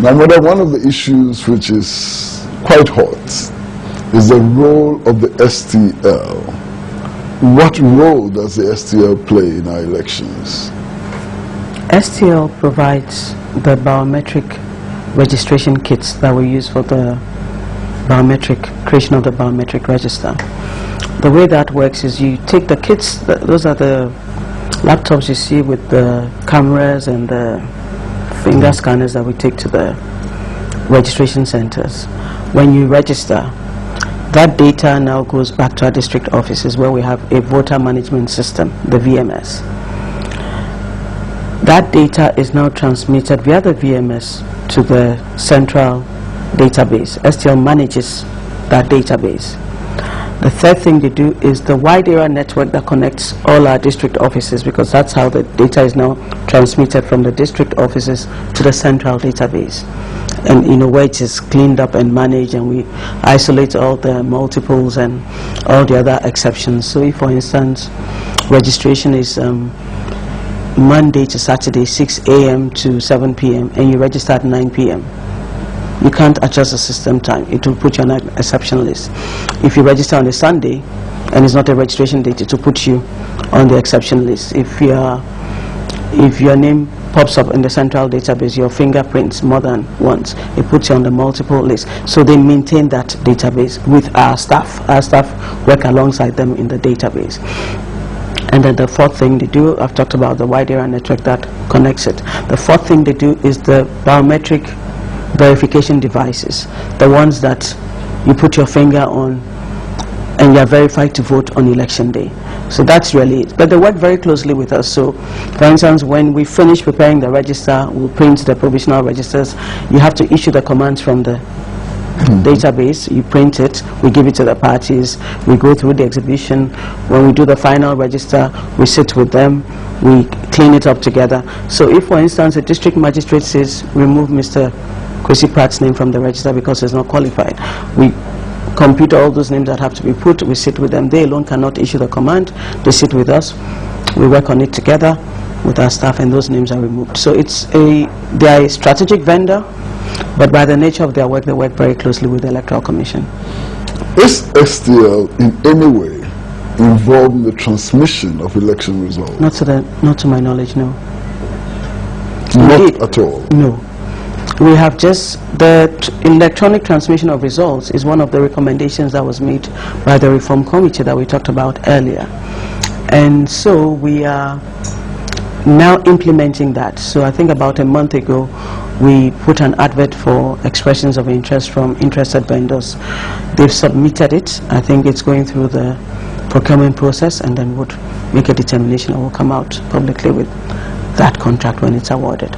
Now, Mother, one of the issues which is quite hot is the role of the STL. What role does the STL play in our elections? STL provides the biometric registration kits that we use for the creation of the biometric register. The way that works is you take the kits, those are the laptops you see with the cameras and the finger scanners that we take to the registration centers. When you register, that data now goes back to our district offices where we have a voter management system, the VMS. That data is now transmitted via the VMS to the central database. STL manages that database. The third thing they do is the wide area network that connects all our district offices, because that's how the data is now transmitted from the district offices to the central database. And where it is cleaned up and managed, and we isolate all the multiples and all the other exceptions. So if, for instance, registration is Monday to Saturday, 6 a.m. to 7 p.m., and you register at 9 p.m., you can't adjust the system time. It will put you on an exception list. If you register on a Sunday and it's not a registration date, it will put you on the exception list. If your name pops up in the central database, your fingerprints more than once, it puts you on the multiple list. So they maintain that database with our staff. Our staff work alongside them in the database. And then the fourth thing they do, I've talked about the wide area network that connects it. The fourth thing they do is the biometric verification devices, the ones that you put your finger on and you are verified to vote on election day. So that's really it. But they work very closely with us. So, for instance, when we finish preparing the register, we'll print the provisional registers. You have to issue the commands from the database. You print it, we give it to the parties, we go through the exhibition. When we do the final register, we sit with them, we clean it up together. So if, for instance, a district magistrate says, remove Mr. Kwesi Pratt's name from the register because he's not qualified, we compute all those names that have to be put, we sit with them. They alone cannot issue the command, they sit with us, we work on it together with our staff, and those names are removed. So they are a strategic vendor, but by the nature of their work, they work very closely with the Electoral Commission. Is STL in any way involved in the transmission of election results? Not to my knowledge, no. Not at all? No. We have just, the electronic transmission of results is one of the recommendations that was made by the Reform Committee that we talked about earlier. And so we are now implementing that. So I think about a month ago, we put an advert for expressions of interest from interested vendors. They've submitted it. I think it's going through the procurement process, and then would make a determination and will come out publicly with that contract when it's awarded.